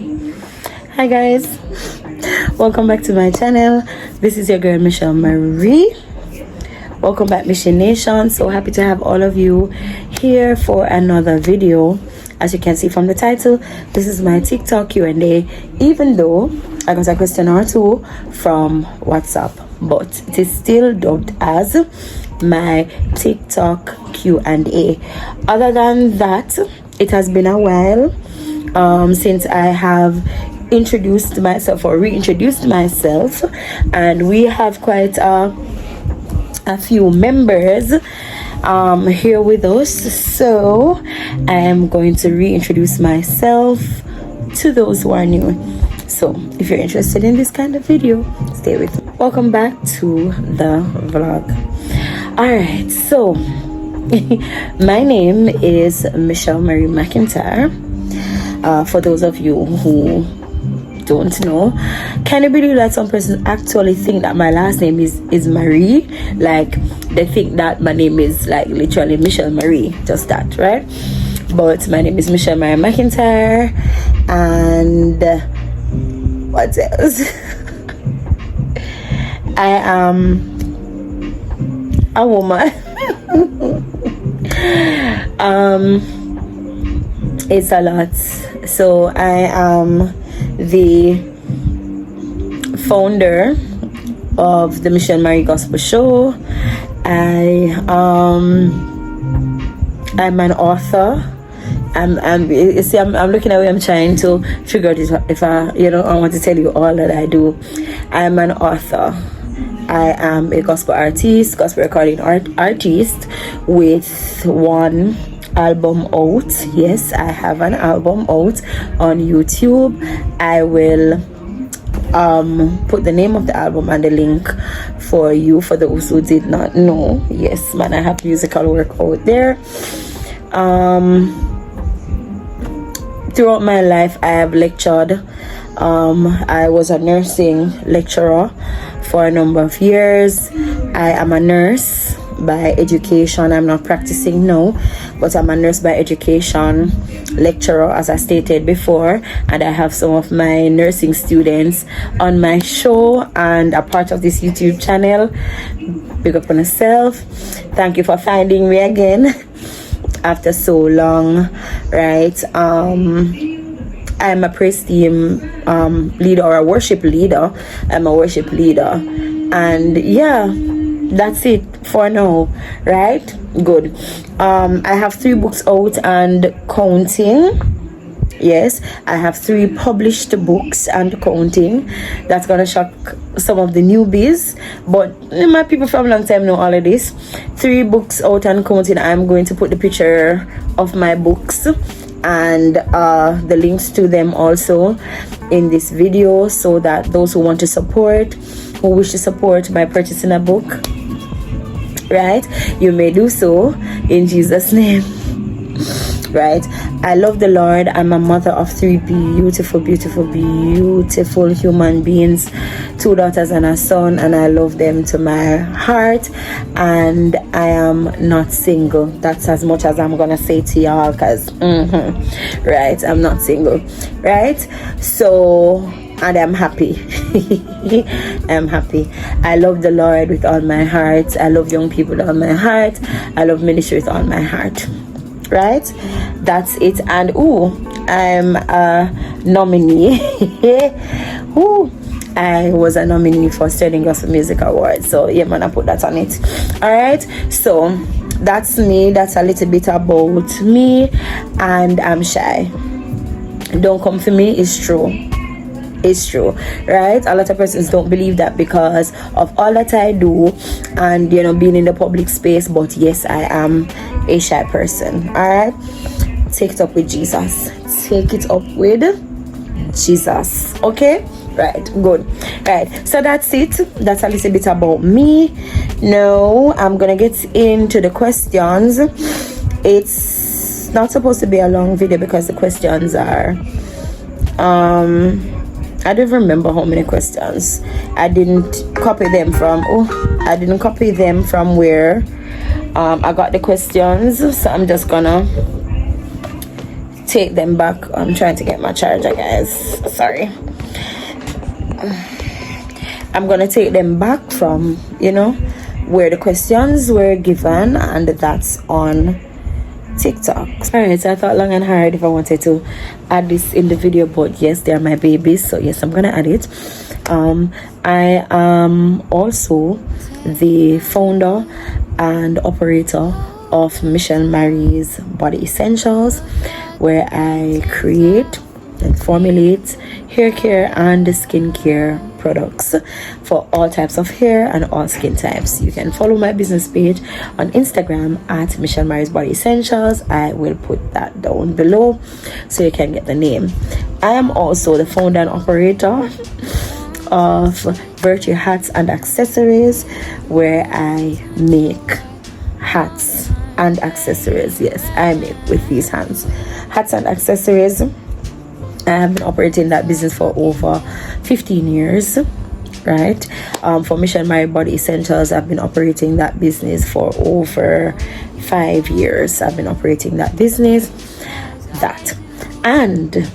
Hi guys, welcome back to my channel. This is your girl Michelle Marie. Welcome back Mission Nation. So happy to have all of you here for another video. As you can see from the title, this is my TikTok Q&A, even though I got a question or two from WhatsApp, but it is still dubbed as my TikTok Q&A. Other than that, it has been a while since I have introduced myself or reintroduced myself, and we have quite a few members here with us, so I am going to reintroduce myself to those who are new. So if you're interested in this kind of video, stay with me. Welcome back to the vlog. All right, so my name is Michelle Marie McIntyre. For those of you who don't know, can you believe that some persons actually think that my last name is Marie? Like, they think that my name is like literally Michelle Marie, just that, right? But my name is Michelle Marie McIntyre, and what else? I am a woman. It's a lot. So I am the founder of the Michelle Marie Gospel Show. I'm an author. I'm looking away. I'm trying to figure out if I want to tell you all that I do. I'm an author. I am a gospel artist, gospel recording artist with one album out. Yes, I have an album out on YouTube. I will put the name of the album and the link for you, for those who did not know. Yes, man, I have musical work out there. Throughout my life, I have lectured. I was a nursing lecturer for a number of years. I am a nurse by education. I'm not practicing now, but I'm a nurse by education, lecturer, as I stated before, and I have some of my nursing students on my show and a part of this YouTube channel. Big up on yourself. Thank you for finding me again after so long, right? I'm a praise team leader, or a worship leader. I'm a worship leader, and yeah, that's it for now, right? Good. I have 3 books out and counting. Yes, I have 3 published books and counting. That's gonna shock some of the newbies, but my people from long time know all of this. 3 books out and counting. I'm going to put the picture of my books and the links to them also in this video, so that those who want to support, who wish to support by purchasing a book, right, you may do so in Jesus' name. Right, I love the Lord. I'm a mother of 3 beautiful human beings, 2 daughters and a son, and I love them to my heart. And I am not single. That's as much as I'm gonna say to y'all, because right, I'm not single, right? So, and I'm happy. I'm happy. I love the Lord with all my heart. I love young people with all my heart. I love ministry with all my heart, right? That's it. And I'm a nominee. I was a nominee for Sterling Gospel Music Award, so yeah, man, I put that on it. All right, so that's me. That's a little bit about me. And I'm shy. Don't come for me. It's true. It's true, right? A lot of persons don't believe that because of all that I do and being in the public space, but yes, I am a shy person. All right, take it up with Jesus. Take it up with Jesus. Okay, right, good. Right, so that's it. That's a little bit about me. Now I'm gonna get into the questions. It's not supposed to be a long video because the questions are I don't remember how many questions. I didn't copy them from where I got the questions, so I'm just gonna take them back. I'm trying to get my charger, guys. Sorry. I'm gonna take them back from, you know, where the questions were given, and that's on TikTok. Alright, so I thought long and hard if I wanted to add this in the video, but yes, they are my babies, so yes, I'm gonna add it. I am also the founder and operator of Michelle Marie's Body Essentials, where I create and formulate hair care and skincare products for all types of hair and all skin types. You can follow my business page on Instagram at Michelle Marie's Body Essentials. I will put that down below so you can get the name. I am also the founder and operator of Virtue Hats and Accessories, where I make hats and accessories. Yes, I make with these hands hats and accessories. I have been operating that business for over 15 years, right? For Michelle Marie Body Essentials, I've been operating that business for over 5 years. I've been operating that business. And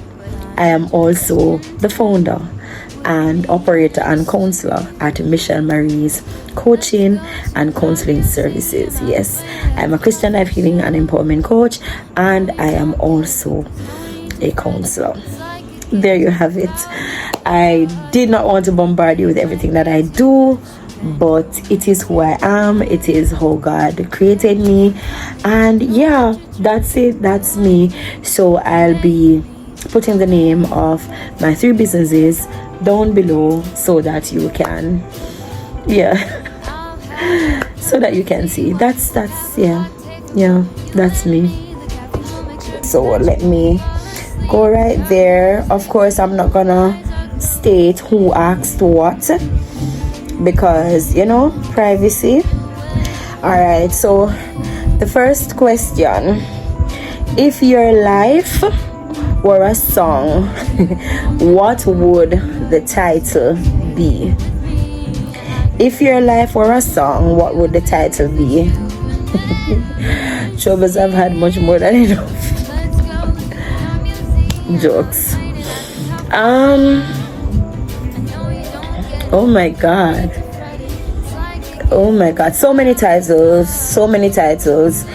I am also the founder and operator and counselor at Michelle Marie's Coaching and Counseling Services. Yes, I'm a Christian life healing and empowerment coach, and I am also a counselor. There you have it. I did not want to bombard you with everything that I do, but it is who I am. It is how God created me, and yeah, that's it. That's me. So I'll be putting the name of my 3 businesses down below so that you can, so that you can see. That's me. So let me go right there. Of course, I'm not gonna state who asked what, because, you know, privacy. All right, so the first question: if your life were a song, what would the title be? If your life were a song, what would the title be? Troubles, I've had much more than enough. Jokes. Oh my god, so many titles, so many titles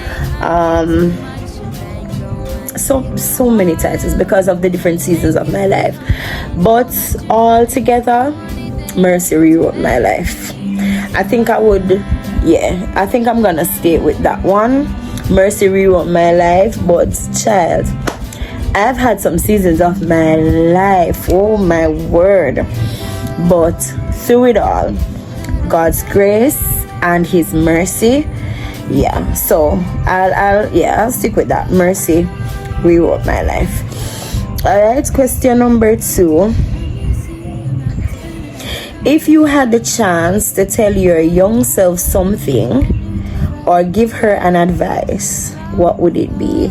because of the different seasons of my life, but all together, Mercy rewrote my life. I think I'm gonna stay with that one. Mercy rewrote my life. But child, I've had some seasons of my life, oh my word, but through it all, God's grace and His mercy, so I'll stick with that. Mercy rewrote my life. All right, question number 2: if you had the chance to tell your young self something or give her an advice, what would it be?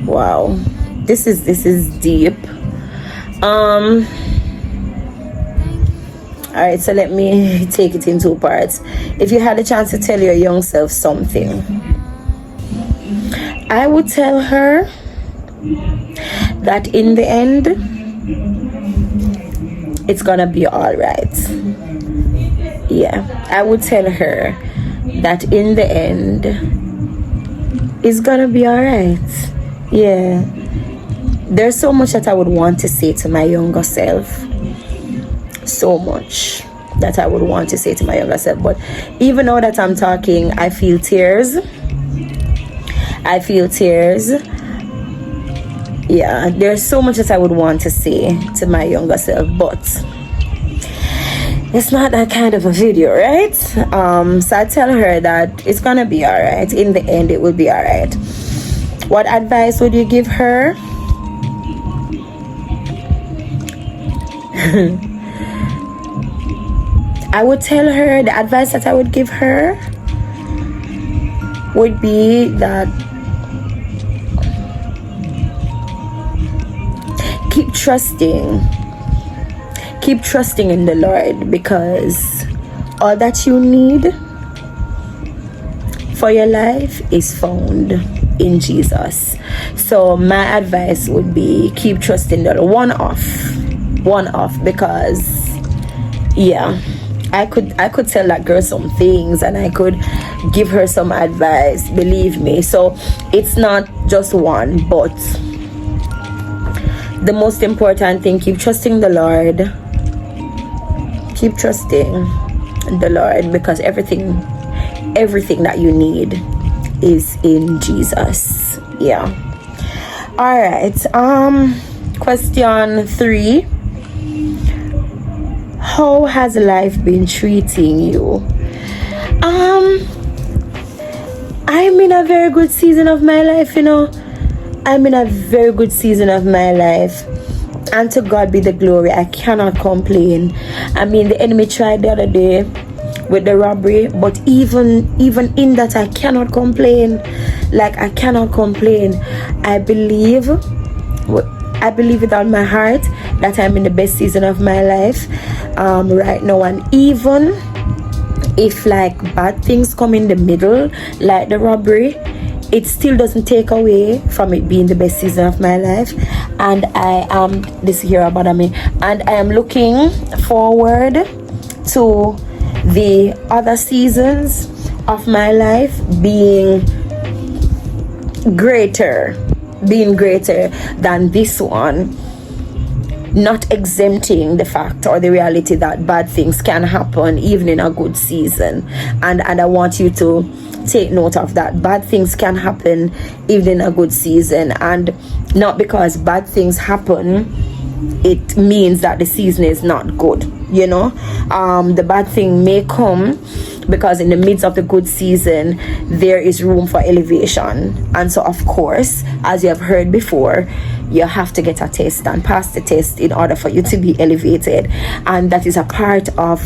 Wow, this is deep. All right, so let me take it in 2 parts. If you had a chance to tell your young self something, I would tell her that in the end, it's gonna be all right. I would tell her that in the end, it's gonna be all right. There's so much that I would want to say to my younger self. So much that I would want to say to my younger self, but even now that I'm talking, I feel tears. There's so much that I would want to say to my younger self, but it's not that kind of a video, right? So I tell her that it's gonna be all right. In the end, it will be all right. What advice would you give her? I would tell her, the advice that I would give her would be that keep trusting in the Lord, because all that you need for your life is found in Jesus. So my advice would be keep trusting the Lord. One off, because yeah, I could tell that girl some things and I could give her some advice, believe me. So it's not just one, but the most important thing, keep trusting the Lord. Keep trusting the Lord, because everything that you need is in Jesus. Yeah. All right. Question 3. How has life been treating you? I'm in a very good season of my life, I'm in a very good season of my life, and to God be the glory. I cannot complain. I mean, the enemy tried the other day with the robbery, but even in that, I cannot complain. Like, I cannot complain. I believe with all my heart that I'm in the best season of my life right now. And even if like bad things come in the middle, like the robbery, it still doesn't take away from it being the best season of my life. And I am looking forward to the other seasons of my life being greater than this one, not exempting the fact or the reality that bad things can happen even in a good season. And I want you to take note of that. Bad things can happen even in a good season, and not because bad things happen it means that the season is not good. The bad thing may come because in the midst of the good season there is room for elevation. And so of course, as you have heard before, you have to get a test and pass the test in order for you to be elevated, and that is a part of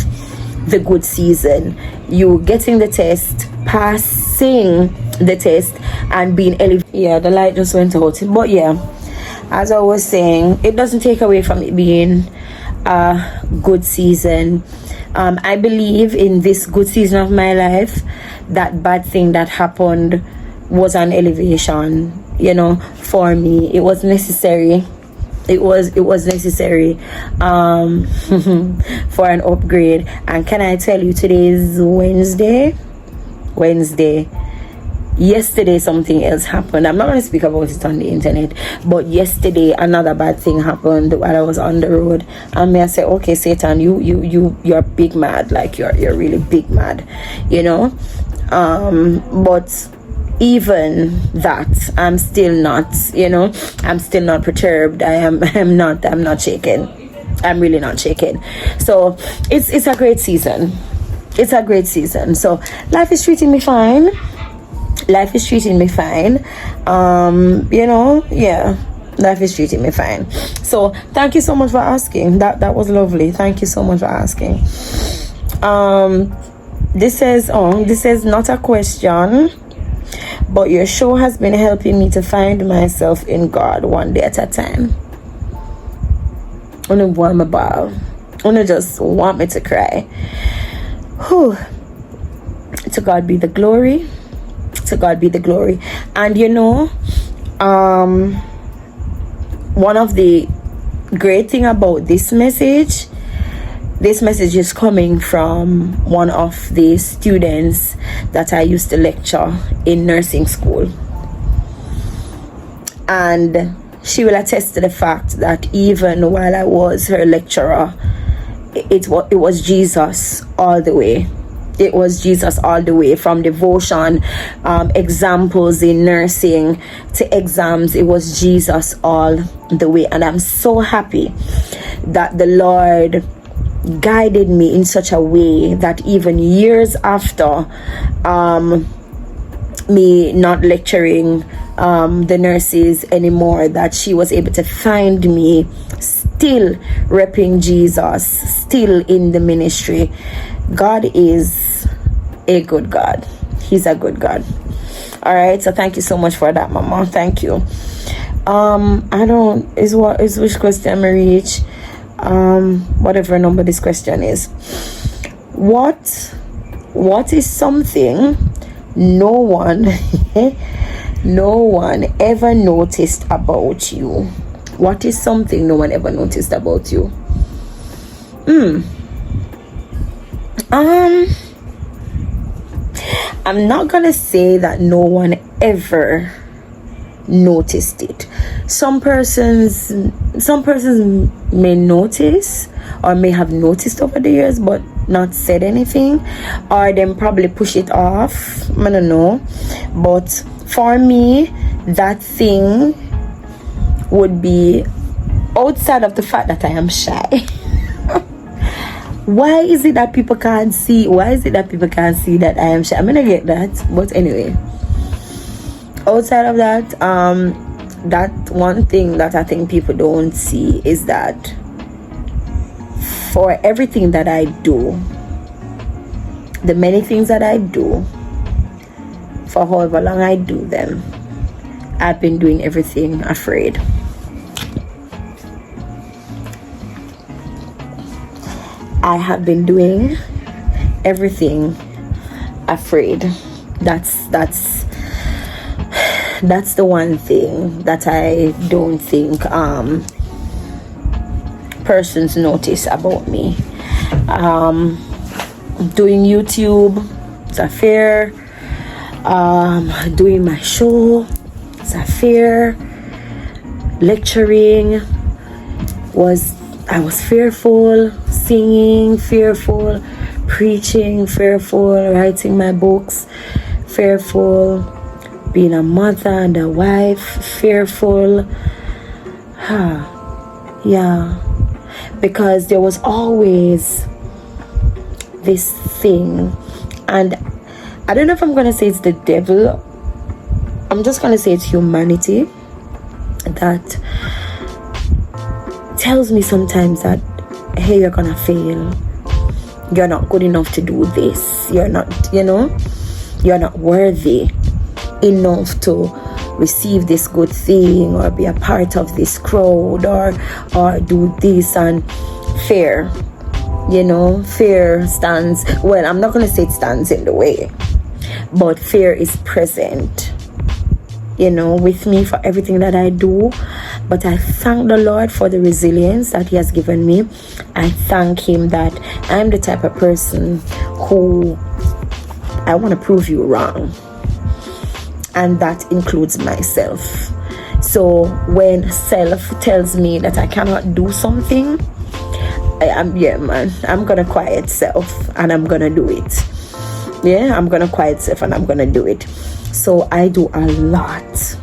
the good season. You getting the test, passing the test, and being elevated. Yeah, the light just went out, but yeah, as I was saying, it doesn't take away from it being a good season. I believe in this good season of my life, that bad thing that happened was an elevation, for me. It was necessary. It was necessary for an upgrade. And can I tell you, today is Wednesday. Yesterday something else happened. I'm not going to speak about it on the internet, but yesterday another bad thing happened while I was on the road. And I say, okay, Satan, you're big mad. Like you're really big mad, but even that, I'm still not perturbed. I'm not shaken. I'm really not shaken. So it's a great season. So life is treating me fine. Life is treating me fine. Life is treating me fine. So thank you so much for asking. That was lovely. Thank you so much for asking. This says not a question, but your show has been helping me to find myself in God one day at a time. Only warm about. Only just want me to cry. Whew. To God be the glory. To God be the glory. And one of the great thing about this message is coming from one of the students that I used to lecture in nursing school, and she will attest to the fact that even while I was her lecturer, it was Jesus all the way. It was Jesus all the way, from devotion, examples in nursing to exams. It was Jesus all the way. And I'm so happy that the Lord guided me in such a way that even years after me not lecturing the nurses anymore, that she was able to find me still repping Jesus, still in the ministry. God is a good God. He's a good God. All right, so thank you so much for that, Mama. Thank you. Which question I reach? Whatever number this question is. What is something no one no one ever noticed about you? What is something no one ever noticed about you? I'm not gonna say that no one ever noticed it. Some persons may notice or may have noticed over the years but not said anything, or them probably push it off. I don't know. But for me, that thing would be outside of the fact that I am shy. Why is it that people can't see? Why is it that people can't see that I am shy? I'm gonna get that. But anyway, outside of that, that one thing that I think people don't see is that for everything that I do, the many things that I do, for however long I do them, I've been doing everything afraid. I have been doing everything afraid. That's the one thing that I don't think persons notice about me. Doing YouTube, it's a fear. Doing my show, it's a fear. Lecturing, I was fearful. Singing, fearful. Preaching, fearful. Writing my books, fearful. Being a mother and a wife, fearful. Yeah, because there was always this thing, and I don't know if I'm gonna say it's the devil. I'm just gonna say it's humanity that tells me sometimes that, hey, you're gonna fail, you're not good enough to do this, you're not worthy enough to receive this good thing or be a part of this crowd or do this. And fear stands, well, I'm not going to say it stands in the way, but fear is present with me for everything that I do. But I thank the Lord for the resilience that He has given me. I thank Him that I'm the type of person who I want to prove you wrong, and that includes myself. So when self tells me that I cannot do something, I'm gonna quiet self and I'm gonna do it. I'm gonna quiet self and I'm gonna do it. So I do a lot.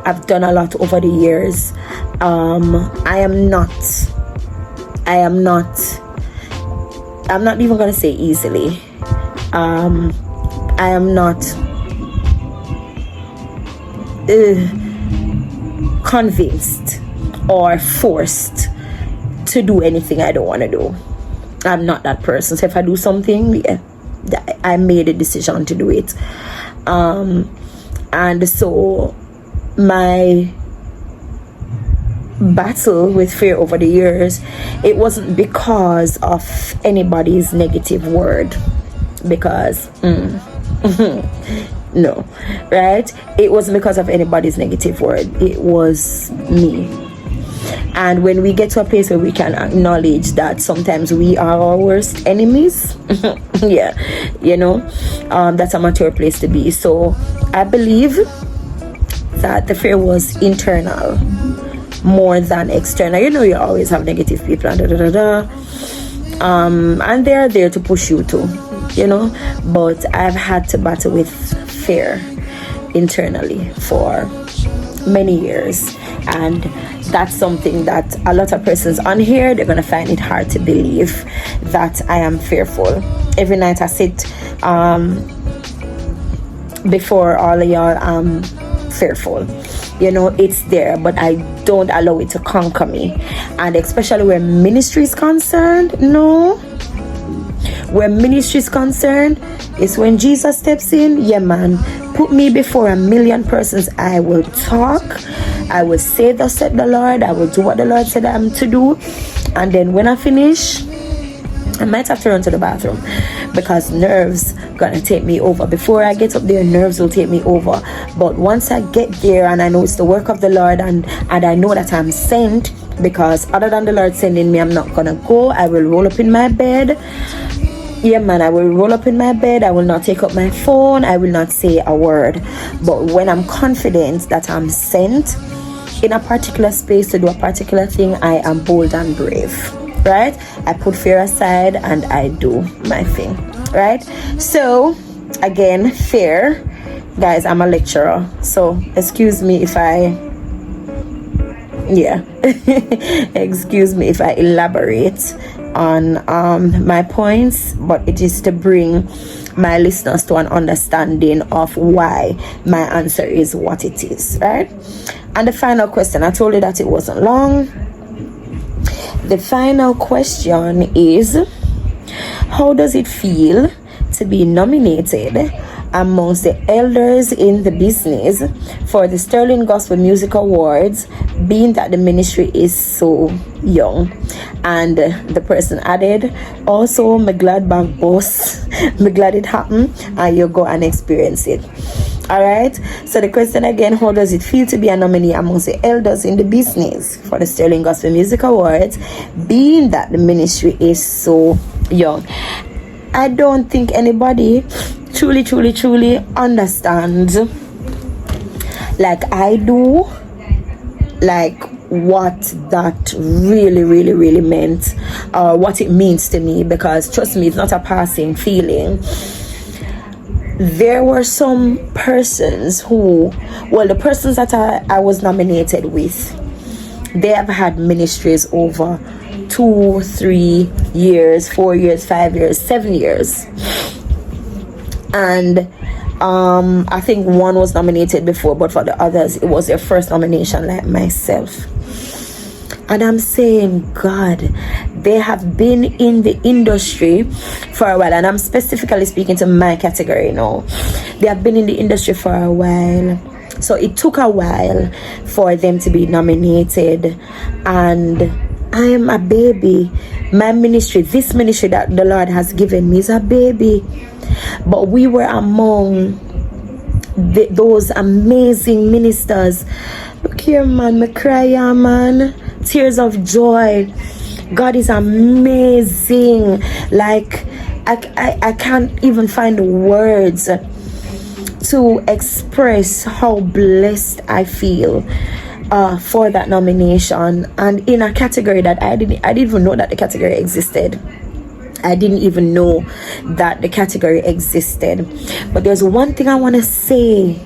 I've done a lot over the years. I am not even gonna say easily. I am not convinced or forced to do anything I don't want to do. I'm not that person. So if I do something, I made a decision to do it. And so my battle with fear over the years, it wasn't because of anybody's negative word, because no, right? It wasn't because of anybody's negative word. It was me. And when we get to a place where we can acknowledge that sometimes we are our worst enemies, that's a mature place to be. So I believe that the fear was internal more than external. You always have negative people and and they're there to push you too, but I've had to battle with fear internally for many years, and that's something that a lot of persons on here, they're gonna find it hard to believe that I am fearful. Every night I sit before all of y'all, I'm fearful. It's there, but I don't allow it to conquer me. And especially where ministry is concerned, where ministry is concerned, is when Jesus steps in. Put me before 1 million persons, I will talk, I will say thus said the Lord, I will do what the Lord said I'm to do. And then when I finish, I might have to run to the bathroom, because nerves gonna take me over. Before I get up there, nerves will take me over. But once I get there and I know it's the work of the Lord, and I know that I'm sent, because other than the Lord sending me, I'm not gonna go. I will roll up in my bed. Yeah, man, I will roll up in my bed. I will not take up my phone. I will not say a word. But when I'm confident that I'm sent in a particular space to do a particular thing, I am bold and brave, right? I put fear aside and I do my thing, right? So again, fear, guys, I'm a lecturer, so excuse me if I excuse me if I elaborate on my points, but it is to bring my listeners to an understanding of why my answer is what it is, right? And the final question, I told you that it wasn't long. The final question is, how does it feel to be nominated amongst the elders in the business for the Sterling Gospel Music Awards, being that the ministry is so young? And the person added, also, me glad back boss, me glad it happened, and you go and experience it. All right, so the question again, how does it feel to be a nominee amongst the elders in the business for the Sterling Gospel Music Awards, being that the ministry is so young? I don't think anybody truly understands, like I do, like what that really meant, or what it means to me, because trust me, it's not a passing feeling. There were some persons who, well, the persons that I was nominated with, they have had ministries over 2, 3 years, 4 years, 5 years, 7 years. And I think one was nominated before, but for the others, it was their first nomination, like myself. And I'm saying, God, they have been in the industry for a while, and I'm specifically speaking to my category now. They have been in the industry for a while, so it took a while for them to be nominated. And I am a baby. My ministry, this ministry that the Lord has given me, is a baby. But we were among those amazing ministers. Look here, man, me cry, yeah, man. Tears of joy. God is amazing. Like I can't even find words to express how blessed I feel for that nomination, and in a category that I didn't even know that the category existed. I didn't even know that the category existed. But there's one thing I want to say.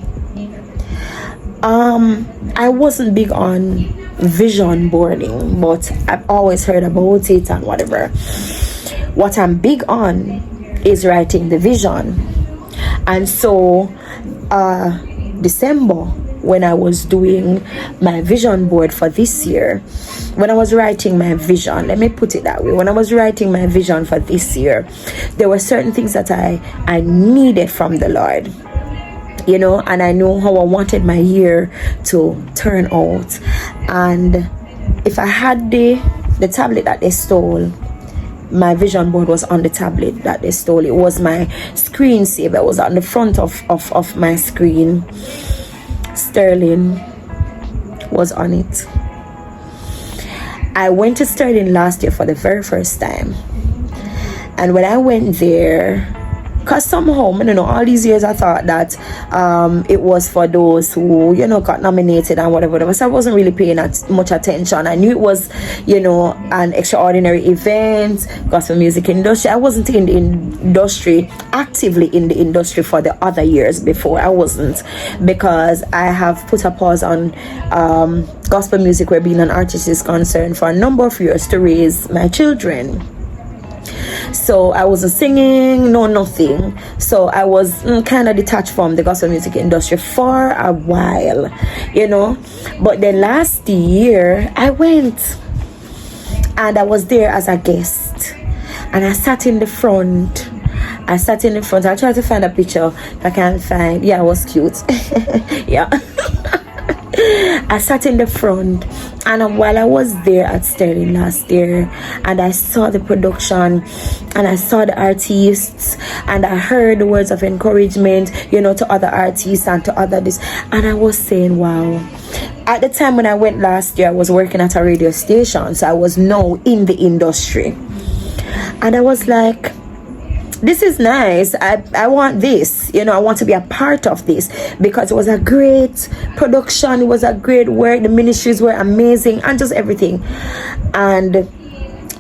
I wasn't big on vision boarding, but I've always heard about it and whatever. What I'm big on is writing the vision. And so December, when I was doing my vision board for this year, when I was writing my vision, let me put it that way, when I was writing my vision for this year, there were certain things that I needed from the Lord, you know, and I know how I wanted my year to turn out. And if I had the tablet that they stole, my vision board was on the tablet that they stole. It was my screensaver. It was on the front of my screen. Sterling was on it. I went to Sterling last year for the very first time. And when I went there, because somehow, I don't know, all these years I thought that it was for those who, you know, got nominated and whatever. So I wasn't really paying much attention. I knew it was, you know, an extraordinary event, gospel music industry. I wasn't in the industry, actively in the industry for the other years before. I wasn't, because I have put a pause on gospel music where being an artist is concerned for a number of years to raise my children. So I wasn't singing, no nothing. So I was kind of detached from the gospel music industry for a while, you know. But the last year I went, and I was there as a guest, and I sat in the front. I tried to find a picture I can't find. Yeah, it was cute. Yeah. I sat in the front, and while I was there at Sterling last year, and I saw the production, and I saw the artists, and I heard the words of encouragement, you know, to other artists and to other this, and I was saying, wow. At the time when I went last year, I was working at a radio station, so I was now in the industry, and I was like, this is nice. I want this, you know, I want to be a part of this, because it was a great production, it was a great work, the ministries were amazing, and just everything. And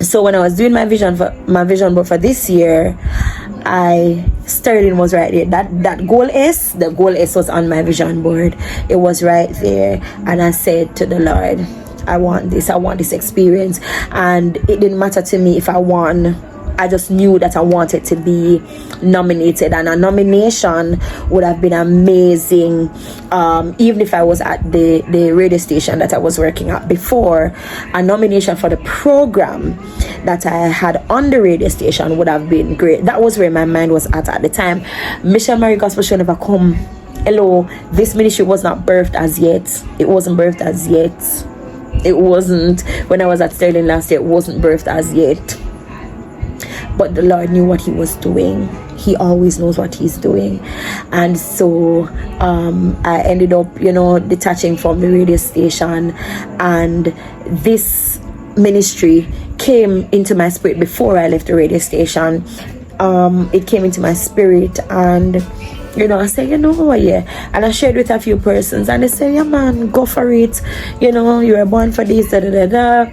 so when I was doing my vision board for this year, Sterling was right there. That goal S, the goal S was on my vision board. It was right there, and I said to the Lord, I want this experience. And it didn't matter to me if I won. I just knew that I wanted to be nominated, and a nomination would have been amazing. Even if I was at the radio station that I was working at before, a nomination for the program that I had on the radio station would have been great. That was where my mind was at the time. Michelle Mary Gospel Show never come. Hello, this ministry was not birthed as yet. It wasn't birthed as yet. It wasn't. When I was at Sterling last year, it wasn't birthed as yet. But the Lord knew what he was doing. He always knows what he's doing. And so I ended up, you know, detaching from the radio station, and this ministry came into my spirit before I left the radio station. It came into my spirit, and you know, I said, you know, yeah. And I shared with a few persons, and they said, yeah man, go for it, you know, you were born for this, da da da da.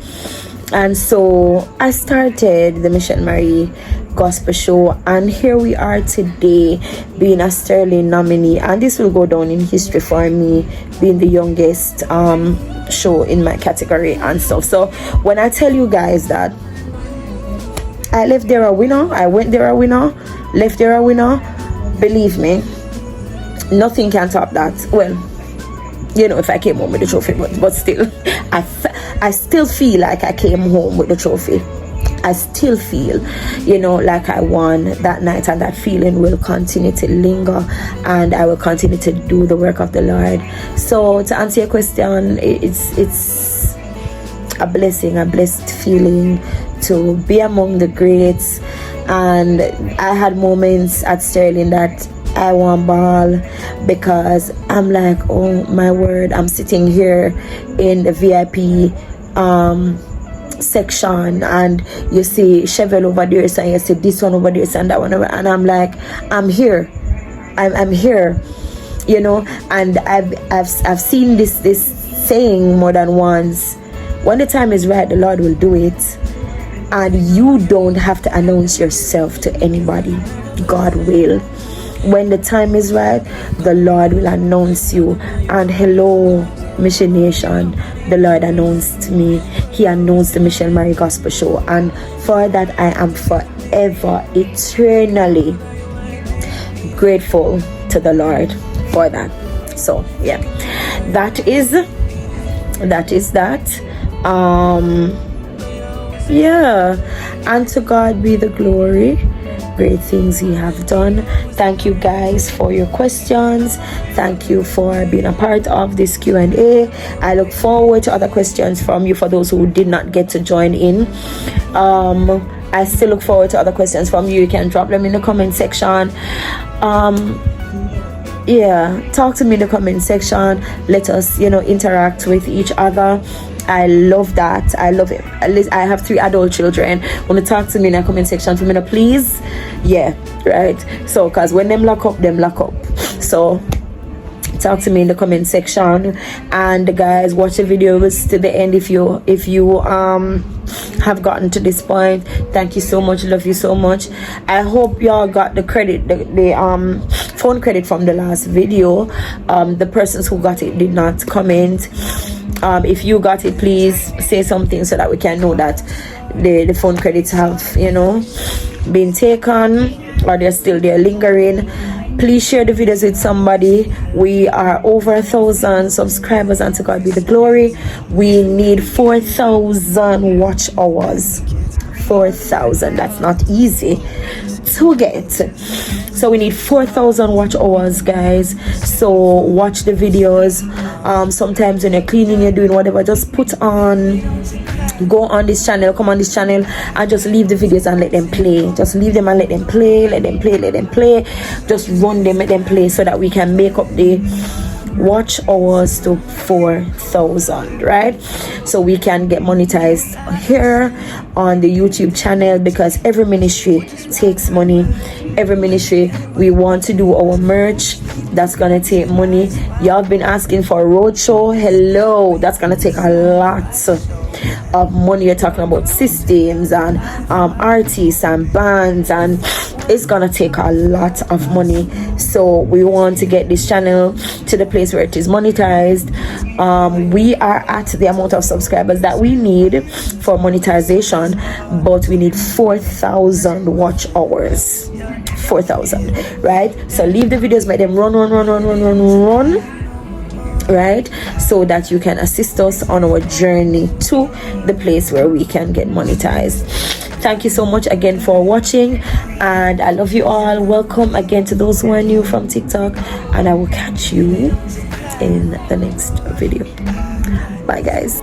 And so I started the Michelle Mary Gospel Show, and here we are today, being a Sterling nominee, and this will go down in history for me, being the youngest show in my category and stuff. So when I tell you guys that I left there a winner, I went there a winner, left there a winner, believe me, nothing can top that. Well, you know, if I came home with the trophy, but still, I still feel like I came home with the trophy. I still feel, you know, like I won that night, and that feeling will continue to linger, and I will continue to do the work of the Lord. So to answer your question, it's a blessing, a blessed feeling to be among the greats. And I had moments at Sterling that I want ball, because I'm like, oh my word, I'm sitting here in the VIP section, and you see Chevelle over there, and you see this one over there, and that one over, and I'm like, I'm here, I'm here, you know. And I've seen this saying more than once: when the time is right, the Lord will do it, and you don't have to announce yourself to anybody. God will. When the time is right, the Lord will announce you. And hello, Mission Nation, the Lord announced me. He announced the Michelle Mary Gospel Show, and for that I am forever, eternally grateful to the Lord for that. So yeah, that is that. Yeah, and to God be the glory. Great things he have done. Thank you guys for your questions. Thank you for being a part of this Q&A. I look forward to other questions from you. For those who did not get to join in, I still look forward to other questions from you. You can drop them in the comment section. Yeah, talk to me in the comment section. Let us, you know, interact with each other. I love that. I love it. At least I have 3 adult children. Want to talk to me in the comment section for me, please? Yeah, right. So, cause when them lock up. So, talk to me in the comment section. And guys, watch the videos to the end if you have gotten to this point. Thank you so much. Love you so much. I hope y'all got the credit, the phone credit from the last video. The persons who got it did not comment. If you got it, please say something so that we can know that the phone credits have, you know, been taken, or they're still there lingering. Please share the videos with somebody. We are over 1,000 subscribers, and to God be the glory. We need 4,000 watch hours. 4,000. That's not easy to get. So we need 4,000 watch hours, guys. So watch the videos. sometimes when you're cleaning, you're doing whatever, just go on this channel, come on this channel and just leave the videos and let them play. Just leave them and let them play. Just run them, let them play, so that we can make up the watch hours to 4,000, right? So we can get monetized here on the YouTube channel, because every ministry takes money. Every ministry, we want to do our merch, that's gonna take money. Y'all been asking for a roadshow. Hello, that's gonna take a lot of money. You're talking about systems and artists and bands, and it's gonna take a lot of money. So we want to get this channel to the place where it is monetized. We are at the amount of subscribers that we need for monetization, but we need 4,000 watch hours. 4,000, right? So leave the videos, make them run, right? So that you can assist us on our journey to the place where we can get monetized. Thank you so much again for watching, and I love you all. Welcome again to those who are new from TikTok, and I will catch you in the next video. Bye guys.